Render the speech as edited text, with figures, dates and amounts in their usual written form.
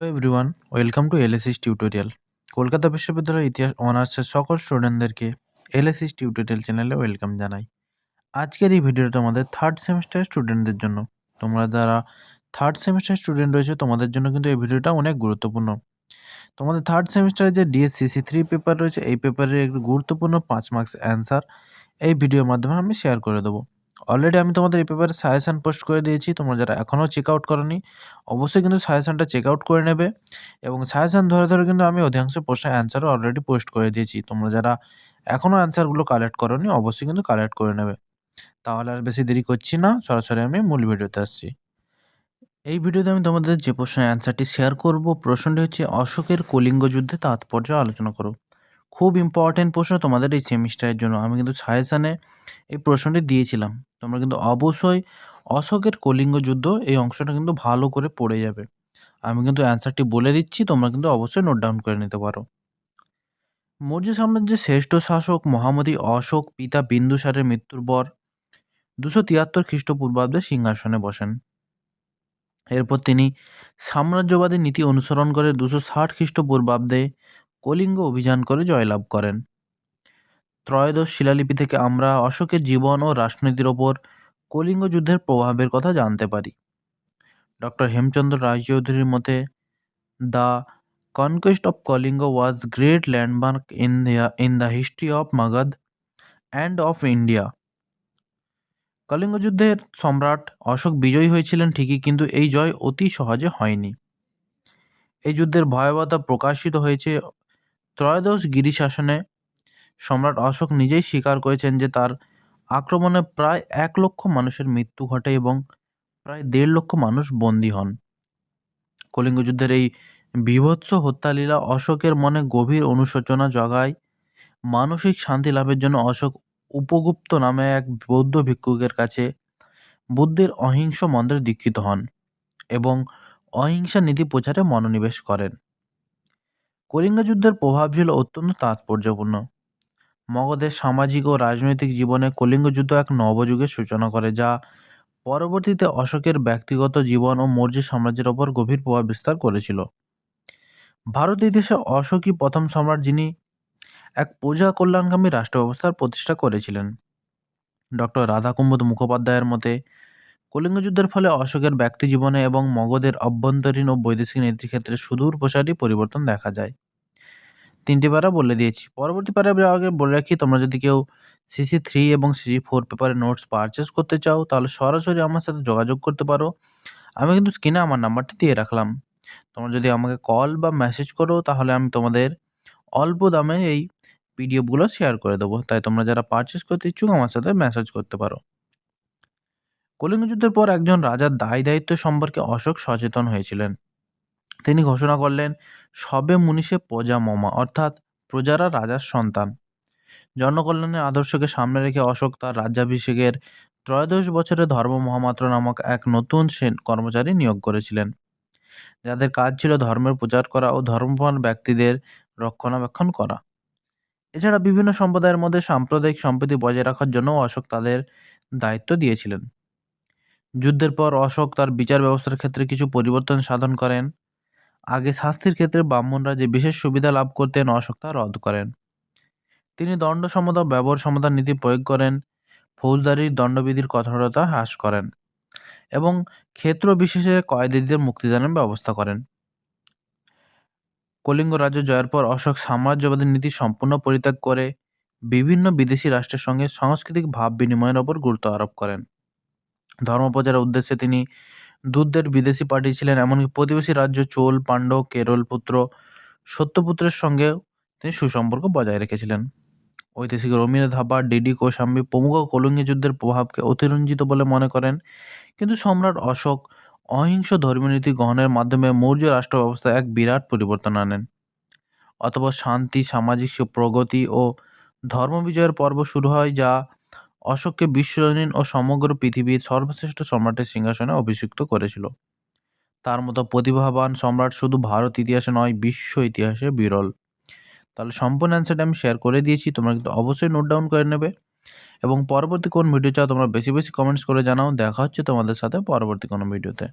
Hello everyone, welcome to LSS tutorial. Kolkata বিশ্ববিদ্যালয়ের ইতিহাস অনার্সের সকল স্টুডেন্টদেরকে এলএসএস টিউটোরিয়াল চ্যানেলে ওয়েলকাম জানাই। আজকের এই ভিডিওটা আমাদের থার্ড সেমিস্টার স্টুডেন্টদের জন্য। তোমরা যারা থার্ড সেমিস্টার স্টুডেন্ট রয়েছে তোমাদের জন্য কিন্তু এই ভিডিওটা অনেক গুরুত্বপূর্ণ। তোমাদের থার্ড সেমিস্টারে যে ডিএসসিসি 3 পেপার রয়েছে এই পেপারের একটি গুরুত্বপূর্ণ 5 মার্কস অ্যান্সার এই ভিডিওর মাধ্যমে আমি শেয়ার করে দেবো। অলরেডি আমি তোমাদের এই পেপারে সাজেশান পোস্ট করে দিয়েছি। তোমরা যারা এখনও চেক আউট করোনি অবশ্যই কিন্তু সাজেশানটা চেক আউট করে নেবে এবং সাজেশান ধরে ধরে কিন্তু আমি অধিকাংশ প্রশ্নের অ্যান্সারও অলরেডি পোস্ট করে দিয়েছি। তোমরা যারা এখনও অ্যান্সারগুলো কালেক্ট করোনি অবশ্যই কিন্তু কালেক্ট করে নেবে। তাহলে আর বেশি দেরি করছি না, সরাসরি আমি মূল ভিডিওতে আসছি। এই ভিডিওতে আমি তোমাদের যে প্রশ্নের অ্যান্সারটি শেয়ার করব, প্রশ্নটি হচ্ছে অশোকের কলিঙ্গ যুদ্ধে তাৎপর্য আলোচনা করো। খুব ইম্পর্টেন্ট প্রশ্ন তোমাদের এই সেমিস্টারের জন্য। আমি কিন্তু সাজেশানে এই প্রশ্নটি দিয়েছিলাম। তোমরা কিন্তু অবশ্যই অশোকের কলিঙ্গ যুদ্ধ এই অংশটা কিন্তু ভালো করে পড়ে যাবে। আমি কিন্তু অ্যান্সারটি বলে দিচ্ছি, তোমরা কিন্তু অবশ্যই নোট ডাউন করে নিতে পারো। মৌর্য সাম্রাজ্যের শ্রেষ্ঠ শাসক মহামতি অশোক পিতা বিন্দুসারের মৃত্যুর পর 273 খ্রিস্টপূর্বাব্দে সিংহাসনে বসেন। এরপর তিনি সাম্রাজ্যবাদী নীতি অনুসরণ করে 260 খ্রিস্টপূর্বাব্দে কলিঙ্গ অভিযান করে জয়লাভ করেন। ত্রয়োদশ শিলালিপি থেকে আমরা অশোকের জীবন ও রাজনীতির ওপর কলিঙ্গ যুদ্ধের প্রভাবের কথা জানতে পারি। ডক্টর হেমচন্দ্র রায়চৌধুরীর মতে the conquest of Kalinga was great landmark in the history of Magadha and of India. Kalinga যুদ্ধের সম্রাট অশোক বিজয়ী হয়েছিলেন ঠিকই, কিন্তু এই জয় অতি সহজে হয়নি। এই যুদ্ধের ভয়াবহতা প্রকাশিত হয়েছে ত্রয়োদশ গিরি শাসনে। সম্রাট অশোক নিজেই স্বীকার করেছেন যে তার আক্রমণে প্রায় 1 লক্ষ মানুষের মৃত্যু ঘটে এবং প্রায় 1.5 লক্ষ মানুষ বন্দী হন। কলিঙ্গ যুদ্ধের এই বীভৎস হত্যালীলা অশোকের মনে গভীর অনুশোচনা জগায়। মানসিক শান্তি লাভের জন্য অশোক উপগুপ্ত নামে এক বৌদ্ধ ভিক্ষুকের কাছে বুদ্ধের অহিংস মন্ত্রে দীক্ষিত হন এবং অহিংসা নীতি প্রচারে মনোনিবেশ করেন। কলিঙ্গ যুদ্ধের প্রভাব ছিল অত্যন্ত তাৎপর্যপূর্ণ। মগধের সামাজিক ও রাজনৈতিক জীবনে কলিঙ্গ যুদ্ধ এক নবযুগের সূচনা করে, যা পরবর্তীতে অশোকের ব্যক্তিগত জীবন ও মৌর্য সাম্রাজ্যের ওপর গভীর প্রভাব বিস্তার করেছিল। ভারত ইতিহাসে অশোকই প্রথম সম্রাট যিনি এক প্রজা কল্যাণকামী রাষ্ট্র ব্যবস্থার প্রতিষ্ঠা করেছিলেন। ডক্টর রাধাকুম্বদ মুখোপাধ্যায়ের মতে কলিঙ্গ যুদ্ধের ফলে অশোকের ব্যক্তি জীবনে এবং মগধের অভ্যন্তরীণ ও বৈদেশিক নীতির ক্ষেত্রে সুদূর প্রসারী পরিবর্তন দেখা যায়। 3টি প্যারা বলে দিয়েছি। পরবর্তী প্যারা যাওয়ার আগে বলে রাখি, তোমরা যদি কেউ CC3 এবং CC4 পেপারের নোটস পারচেস করতে চাও তাহলে সরাসরি আমার সাথে যোগাযোগ করতে পারো। আমি কিন্তু স্ক্রিনে আমার নাম্বারটি দিয়ে রাখলাম। তোমরা যদি আমাকে কল বা মেসেজ করো তাহলে আমি তোমাদের অল্প দামে এই পিডিএফগুলো শেয়ার করে দেবো। তাই তোমরা যারা পারচেস করতে ইচ্ছুক আমার সাথে মেসেজ করতে পারো। কলিঙ্গ যুদ্ধের পর একজন রাজার দায় দায়িত্ব সম্পর্কে অশোক সচেতন হয়েছিলেন। তিনি ঘোষণা করলেন, সবে মুনিষে প্রজা মমা, অর্থাৎ প্রজারা রাজার সন্তান। জনকল্যাণের আদর্শকে সামনে রেখে অশোক তার রাজ্যাভিষেকের ত্রয়োদশ বছরে ধর্ম মহামাত্র নামক এক নতুন কর্মচারী নিয়োগ করেছিলেন, যাদের কাজ ছিল ধর্মের প্রচার করা ও ধর্মপ্রাণ ব্যক্তিদের রক্ষণাবেক্ষণ করা। এছাড়া বিভিন্ন সম্প্রদায়ের মধ্যে সাম্প্রদায়িক সম্প্রীতি বজায় রাখার জন্য অশোক তাদের দায়িত্ব দিয়েছিলেন। যুদ্ধের পর অশোক তার বিচার ব্যবস্থার ক্ষেত্রে কিছু পরিবর্তন সাধন করেন। আগে শাস্তির ক্ষেত্রে ব্রাহ্মণরা যে বিশেষ সুবিধা লাভ করতেন অশোক তা রদ করেন। তিনি দণ্ড সমতা ও ব্যবহার সমতার নীতি প্রয়োগ করেন, ফৌজদারি দণ্ডবিধির কঠোরতা হ্রাস করেন এবং ক্ষেত্র বিশেষে কয়েদিদের মুক্তিদানের ব্যবস্থা করেন। কলিঙ্গ রাজ্য জয়ের পর অশোক সাম্রাজ্যবাদী নীতি সম্পূর্ণ পরিত্যাগ করে বিভিন্ন বিদেশি রাষ্ট্রের সঙ্গে সাংস্কৃতিক ভাব বিনিময়ের ওপর গুরুত্ব আরোপ করেন। ধর্ম প্রচারের উদ্দেশ্যে তিনি দূতদের বিদেশি পাঠিয়েছিলেন, এমনকি প্রতিবেশী রাজ্য চোল, পাণ্ডব, কেরল পুত্র সত্যপুত্রের সঙ্গেও তিনি সুসম্পর্ক বজায় রেখেছিলেন। ঐতিহাসিক রবীন্দ্রনাথ থাপা, ডিডি কোশাম্বী প্রমুখ কলিঙ্গ যুদ্ধের প্রভাবকে অতিরঞ্জিত বলে মনে করেন, কিন্তু সম্রাট অশোক অহিংস ধর্মীয় নীতি গ্রহণের মাধ্যমে মৌর্য রাষ্ট্র ব্যবস্থায় এক বিরাট পরিবর্তন আনেন। অতঃপর শান্তি, সামাজিক প্রগতি ও ধর্মবিজয়ের পর্ব শুরু হয়, যা অশোককে বিশ্বজনীন ও সমগ্র পৃথিবীর সর্বশ্রেষ্ঠ সম্রাটের সিংহাসনে অভিষিক্ত করেছিল। তার মতো প্রতিভাবান সম্রাট শুধু ভারত ইতিহাসে নয়, বিশ্ব ইতিহাসে বিরল। তাহলে সম্পূর্ণ অ্যান্সারটা আমি শেয়ার করে দিয়েছি, তোমরা কিন্তু অবশ্যই নোট ডাউন করে নেবে এবং পরবর্তী কোন ভিডিও চাও তোমরা বেশি বেশি কমেন্টস করে জানাও। দেখা হচ্ছে তোমাদের সাথে পরবর্তী কোনো ভিডিওতে।